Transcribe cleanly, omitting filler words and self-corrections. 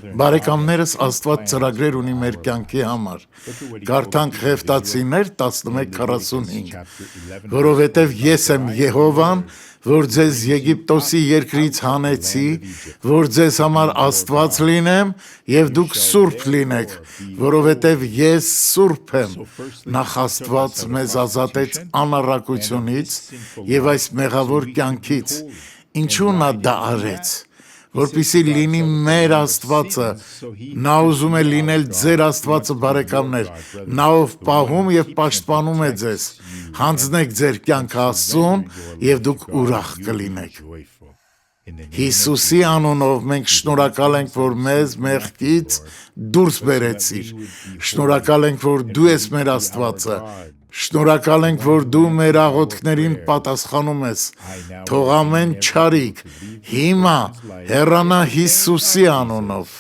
Բարեկամներս, Աստված ծրագրեր ունի մեր կյանքի համար։ Կարդանք Ղևտացիներ 11:45, որովհետև ես եմ Եհովան, որ ձեզ Եգիպտոսի երկրից հանեցի, որ ձեզ համար Աստված լինեմ և դուք սուրբ լինեք, որովհետև ես սուրբ եմ։ Նախ Աստված մեզ ազատեց անառակությունից և այս մեղավոր կյանքից։ Ինչու նա դա արեց։ Որպեսզի լինի մեր Աստվածը, նա ուզում է լինել ձեր Աստվածը, բարեկամներ, նա ով պահում և պաշտպանում է ձեզ, հանձնեք ձեր կյանքը Աստծուն և դուք ուրախ կլինեք։ Հիսուսի անունով մենք շնորհակալ ենք, որ մեզ մեղքից դուրս բերեցիր, շնորհակալ ենք, որ դու ես մեր Աստվածը, շնորհակալ ենք, որ դու մեր աղոթքներին պատասխանում ես, թող ամեն չարիք հիմա հեռանա Հիսուսի անունով։